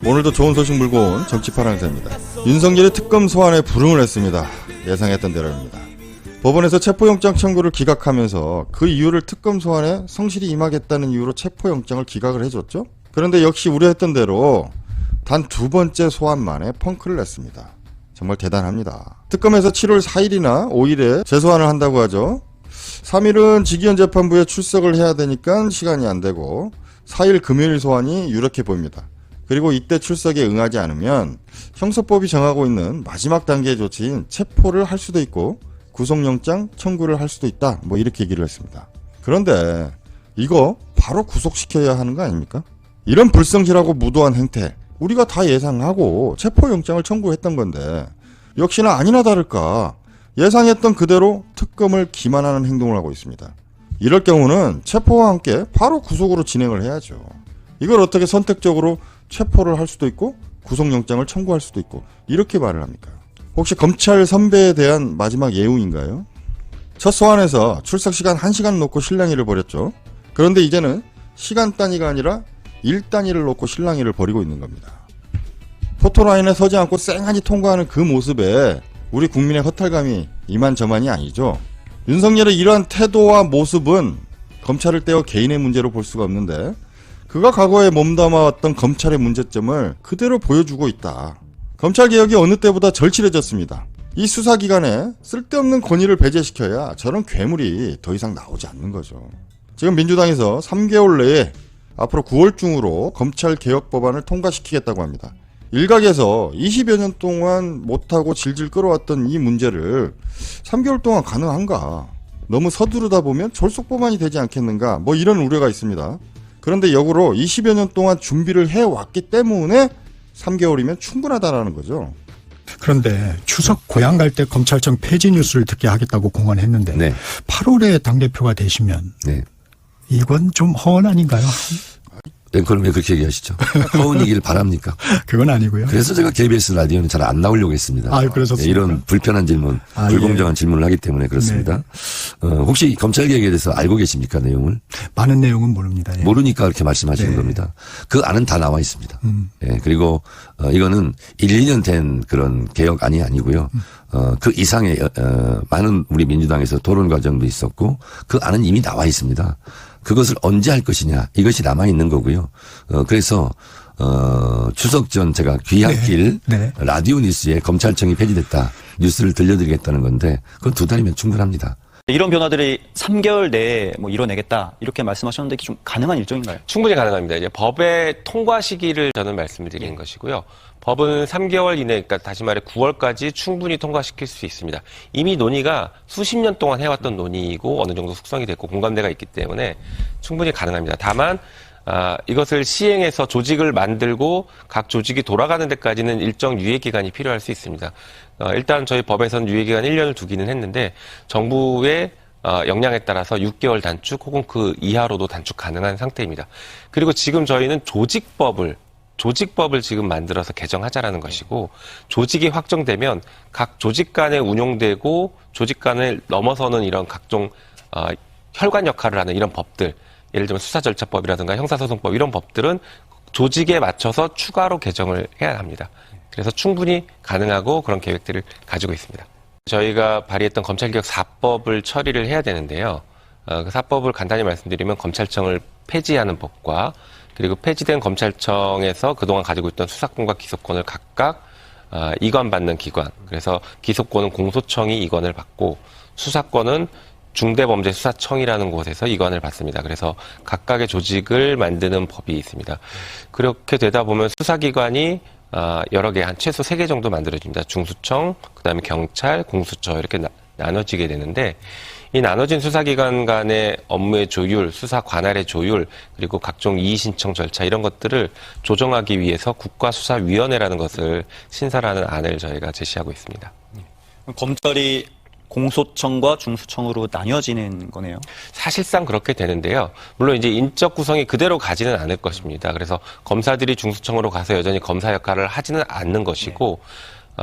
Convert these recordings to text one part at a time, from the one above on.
오늘도 좋은 소식 물고 온 정치파랑새입니다. 윤석열이 특검 소환에 불응을 했습니다. 예상했던 대로입니다. 법원에서 체포영장 청구를 기각하면서 그 이유를 특검 소환에 성실히 임하겠다는 이유로 체포영장을 기각을 해줬죠. 그런데 역시 우려했던 대로 단 2번째 소환 만에 펑크를 냈습니다. 정말 대단합니다. 특검에서 7월 4일이나 5일에 재소환을 한다고 하죠. 3일은 직위원 재판부에 출석을 해야 되니까 시간이 안 되고 4일 금요일 소환이 유력해 보입니다. 그리고 이때 출석에 응하지 않으면 형사법이 정하고 있는 마지막 단계의 조치인 체포를 할 수도 있고 구속영장 청구를 할 수도 있다. 뭐 이렇게 얘기를 했습니다. 그런데 이거 바로 구속시켜야 하는 거 아닙니까? 이런 불성실하고 무도한 행태 우리가 다 예상하고 체포영장을 청구했던 건데 역시나 아니나 다를까 예상했던 그대로 특검을 기만하는 행동을 하고 있습니다. 이럴 경우는 체포와 함께 바로 구속으로 진행을 해야죠. 이걸 어떻게 선택적으로 체포를 할 수도 있고 구속영장을 청구할 수도 있고 이렇게 말을 합니까? 혹시 검찰 선배에 대한 마지막 예우인가요? 첫 소환에서 출석 시간 1시간 놓고 실랑이를 벌였죠. 그런데 이제는 시간 단위가 아니라 일 단위를 놓고 실랑이를 벌이고 있는 겁니다. 포토라인에 서지 않고 쌩하니 통과하는 그 모습에 우리 국민의 허탈감이 이만저만이 아니죠. 윤석열의 이러한 태도와 모습은 검찰을 떼어 개인의 문제로 볼 수가 없는데 그가 과거에 몸담아왔던 검찰의 문제점을 그대로 보여주고 있다. 검찰개혁이 어느 때보다 절실해졌습니다. 이 수사기관에 쓸데없는 권위를 배제시켜야 저런 괴물이 더 이상 나오지 않는 거죠. 지금 민주당에서 3개월 내에 앞으로 9월 중으로 검찰개혁 법안을 통과시키겠다고 합니다. 일각에서 20여 년 동안 못하고 질질 끌어왔던 이 문제를 3개월 동안 가능한가? 너무 서두르다 보면 졸속 법안이 되지 않겠는가? 뭐 이런 우려가 있습니다. 그런데 역으로 20여 년 동안 준비를 해왔기 때문에 3개월이면 충분하다라는 거죠. 그런데 추석 고향 갈 때 검찰청 폐지 뉴스를 듣게 하겠다고 공언했는데 네. 8월에 당대표가 되시면 네. 이건 좀 허언 아닌가요? 앵커는 왜 그렇게 얘기하시죠? 허언이길 바랍니까? 그건 아니고요. 그래서 제가 KBS 라디오는 잘 안 나오려고 했습니다. 그러셨습니까? 이런 불편한 질문, 불공정한 질문을 하기 때문에 그렇습니다. 네. 혹시 검찰개혁에 대해서 알고 계십니까, 내용을? 많은 내용은 모릅니다. 예. 모르니까 그렇게 말씀하시는 겁니다. 그 안은 다 나와 있습니다. 예, 그리고 이거는 1, 2년 된 그런 개혁안이 아니고요. 그 이상의 많은 우리 민주당에서 토론 과정도 있었고 그 안은 이미 나와 있습니다. 그것을 언제 할 것이냐 이것이 남아있는 거고요. 그래서 추석 전 제가 귀향길 네. 라디오 뉴스에 검찰청이 폐지됐다 뉴스를 들려드리겠다는 건데 그건 2달이면 충분합니다. 이런 변화들이 3개월 내에 뭐 이뤄내겠다 이렇게 말씀하셨는데 좀 가능한 일정인가요? 충분히 가능합니다. 이제 법의 통과 시기를 저는 말씀드리는 것이고요. 법은 3개월 이내, 그러니까 다시 말해 9월까지 충분히 통과시킬 수 있습니다. 이미 논의가 수십 년 동안 해왔던 논의이고 어느 정도 숙성이 됐고 공감대가 있기 때문에 충분히 가능합니다. 다만 이것을 시행해서 조직을 만들고 각 조직이 돌아가는 데까지는 일정 유예 기간이 필요할 수 있습니다. 일단 저희 법에서는 유예 기간 1년을 두기는 했는데 정부의 역량에 따라서 6개월 단축 혹은 그 이하로도 단축 가능한 상태입니다. 그리고 지금 저희는 조직법을 지금 만들어서 개정하자라는 것이고 조직이 확정되면 각 조직 간에 운용되고 조직 간을 넘어서는 이런 각종 혈관 역할을 하는 이런 법들 예를 들면 수사절차법이라든가 형사소송법 이런 법들은 조직에 맞춰서 추가로 개정을 해야 합니다. 그래서 충분히 가능하고 그런 계획들을 가지고 있습니다. 저희가 발의했던 검찰개혁 4법을 처리를 해야 되는데요. 그 4법을 간단히 말씀드리면 검찰청을 폐지하는 법과 그리고 폐지된 검찰청에서 그동안 가지고 있던 수사권과 기소권을 각각 이관받는 기관. 그래서 기소권은 공소청이 이관을 받고 수사권은 중대범죄수사청이라는 곳에서 이관을 받습니다. 그래서 각각의 조직을 만드는 법이 있습니다. 그렇게 되다 보면 수사기관이 여러 개, 한 최소 3개 정도 만들어집니다. 중수청, 그다음에 경찰, 공수처 이렇게 나눠지게 되는데 이 나눠진 수사기관 간의 업무의 조율, 수사 관할의 조율, 그리고 각종 이의신청 절차 이런 것들을 조정하기 위해서 국가수사위원회라는 것을 신설하는 안을 저희가 제시하고 있습니다. 검찰이 공소청과 중수청으로 나뉘어지는 거네요. 사실상 그렇게 되는데요. 물론 이제 인적 구성이 그대로 가지는 않을 것입니다. 그래서 검사들이 중수청으로 가서 여전히 검사 역할을 하지는 않는 것이고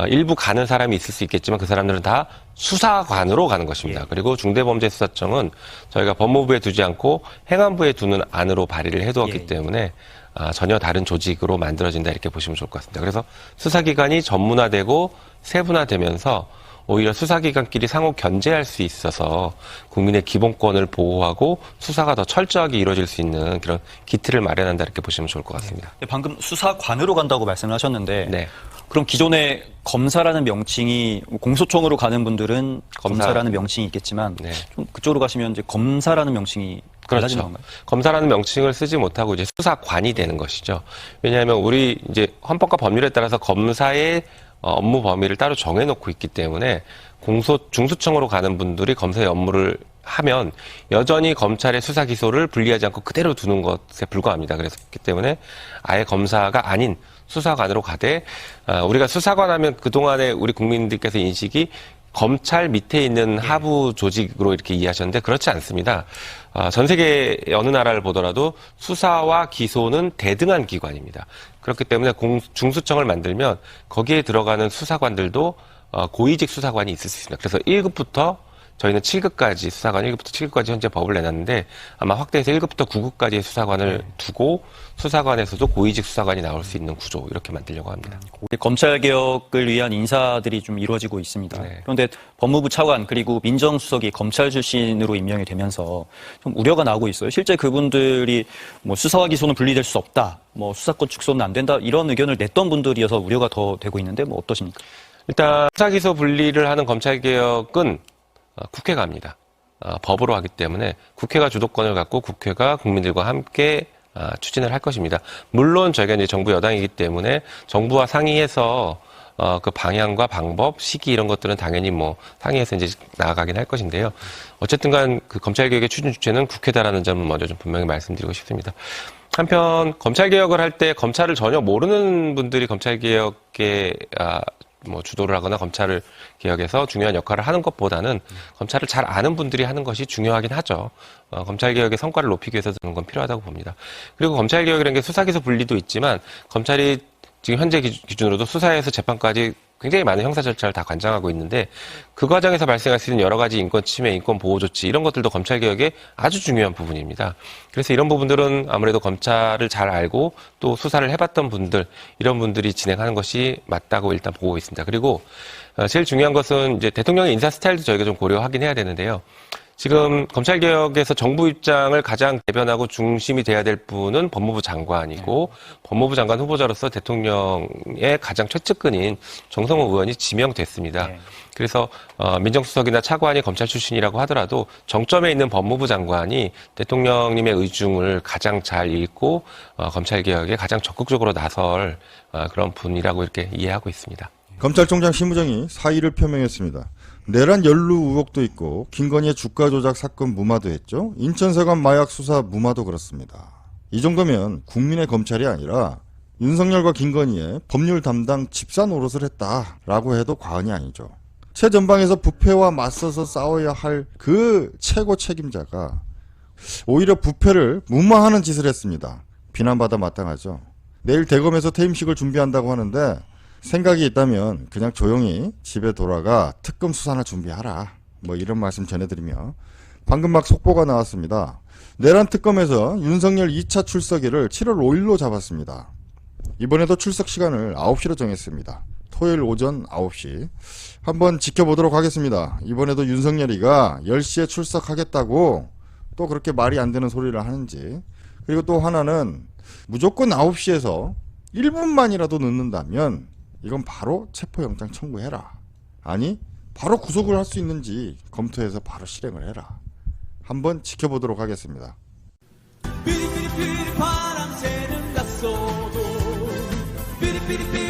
일부 가는 사람이 있을 수 있겠지만 그 사람들은 다 수사관으로 가는 것입니다. 그리고 중대범죄수사청은 저희가 법무부에 두지 않고 행안부에 두는 안으로 발의를 해두었기 때문에 전혀 다른 조직으로 만들어진다 이렇게 보시면 좋을 것 같습니다. 그래서 수사기관이 전문화되고 세분화되면서 오히려 수사기관끼리 상호 견제할 수 있어서 국민의 기본권을 보호하고 수사가 더 철저하게 이루어질 수 있는 그런 기틀을 마련한다 이렇게 보시면 좋을 것 같습니다. 방금 수사관으로 간다고 말씀을 하셨는데 네. 그럼 기존에 검사라는 명칭이 공소청으로 가는 분들은 검사라는 명칭이 있겠지만 네. 좀 그쪽으로 가시면 이제 검사라는 명칭이 달라지는 그렇죠. 건가요? 검사라는 명칭을 쓰지 못하고 이제 수사관이 되는 것이죠. 왜냐하면 우리 이제 헌법과 법률에 따라서 검사의 업무 범위를 따로 정해놓고 있기 때문에 중수청으로 가는 분들이 검사의 업무를 하면 여전히 검찰의 수사 기소를 분리하지 않고 그대로 두는 것에 불과합니다. 그렇기 때문에 아예 검사가 아닌 수사관으로 가되 우리가 수사관 하면 그동안에 우리 국민들께서 인식이 검찰 밑에 있는 하부 조직으로 이렇게 이해하셨는데 그렇지 않습니다. 전 세계 어느 나라를 보더라도 수사와 기소는 대등한 기관입니다. 그렇기 때문에 중수청을 만들면 거기에 들어가는 수사관들도 고위직 수사관이 있을 수 있습니다. 그래서 1급부터 저희는 7급까지 수사관 1급부터 7급까지 현재 법을 내놨는데 아마 확대해서 1급부터 9급까지의 수사관을 두고 수사관에서도 고위직 수사관이 나올 수 있는 구조 이렇게 만들려고 합니다. 검찰 개혁을 위한 인사들이 좀 이루어지고 있습니다. 네. 그런데 법무부 차관 그리고 민정수석이 검찰 출신으로 임명이 되면서 좀 우려가 나오고 있어요. 실제 그분들이 뭐 수사와 기소는 분리될 수 없다, 뭐 수사권 축소는 안 된다 이런 의견을 냈던 분들이어서 우려가 더 되고 있는데 뭐 어떠십니까? 일단 수사 기소 분리를 하는 검찰 개혁은 국회가 합니다. 법으로 하기 때문에 국회가 주도권을 갖고 국회가 국민들과 함께 추진을 할 것입니다. 물론 저희가 이제 정부 여당이기 때문에 정부와 상의해서 그 방향과 방법, 시기 이런 것들은 당연히 뭐 상의해서 이제 나아가긴 할 것인데요. 어쨌든 간 그 검찰 개혁의 추진 주체는 국회다라는 점은 먼저 좀 분명히 말씀드리고 싶습니다. 한편 검찰 개혁을 할 때 검찰을 전혀 모르는 분들이 검찰 개혁에 뭐 주도를 하거나 검찰을 개혁해서 중요한 역할을 하는 것보다는 검찰을 잘 아는 분들이 하는 것이 중요하긴 하죠. 검찰 개혁의 성과를 높이기 위해서 그런 건 필요하다고 봅니다. 그리고 검찰 개혁이라는 게 수사기소 분리도 있지만 검찰이 지금 현재 기준으로도 수사에서 재판까지 굉장히 많은 형사 절차를 다 관장하고 있는데 그 과정에서 발생할 수 있는 여러 가지 인권 침해, 인권 보호 조치 이런 것들도 검찰 개혁의 아주 중요한 부분입니다. 그래서 이런 부분들은 아무래도 검찰을 잘 알고 또 수사를 해봤던 분들 이런 분들이 진행하는 것이 맞다고 일단 보고 있습니다. 그리고 제일 중요한 것은 이제 대통령의 인사 스타일도 저희가 좀 고려하긴 해야 되는데요. 지금 검찰개혁에서 정부 입장을 가장 대변하고 중심이 돼야 될 분은 법무부 장관이고 법무부 장관 후보자로서 대통령의 가장 최측근인 정성호 의원이 지명됐습니다. 그래서 민정수석이나 차관이 검찰 출신이라고 하더라도 정점에 있는 법무부 장관이 대통령님의 의중을 가장 잘 읽고 검찰개혁에 가장 적극적으로 나설 그런 분이라고 이렇게 이해하고 있습니다. 검찰총장 심우정이 사의를 표명했습니다. 내란 연루 의혹도 있고 김건희의 주가 조작 사건 무마도 했죠. 인천세관 마약 수사 무마도 그렇습니다. 이 정도면 국민의 검찰이 아니라 윤석열과 김건희의 법률 담당 집사 노릇을 했다라고 해도 과언이 아니죠. 최전방에서 부패와 맞서서 싸워야 할 그 최고 책임자가 오히려 부패를 무마하는 짓을 했습니다. 비난받아 마땅하죠. 내일 대검에서 퇴임식을 준비한다고 하는데 생각이 있다면 그냥 조용히 집에 돌아가 특검 수사나 준비하라. 뭐 이런 말씀 전해드리며 방금 막 속보가 나왔습니다. 내란 특검에서 윤석열 2차 출석일을 7월 5일로 잡았습니다. 이번에도 출석 시간을 9시로 정했습니다. 토요일 오전 9시. 한번 지켜보도록 하겠습니다. 이번에도 윤석열이가 10시에 출석하겠다고 또 그렇게 말이 안 되는 소리를 하는지. 그리고 또 하나는 무조건 9시에서 1분만이라도 늦는다면 이건 바로 체포영장 청구해라. 아니 바로 구속을 할 수 있는지 검토해서 바로 실행을 해라. 한번 지켜보도록 하겠습니다. 삐리삐리삐리 바람 새는 낮소도 삐리삐리삐리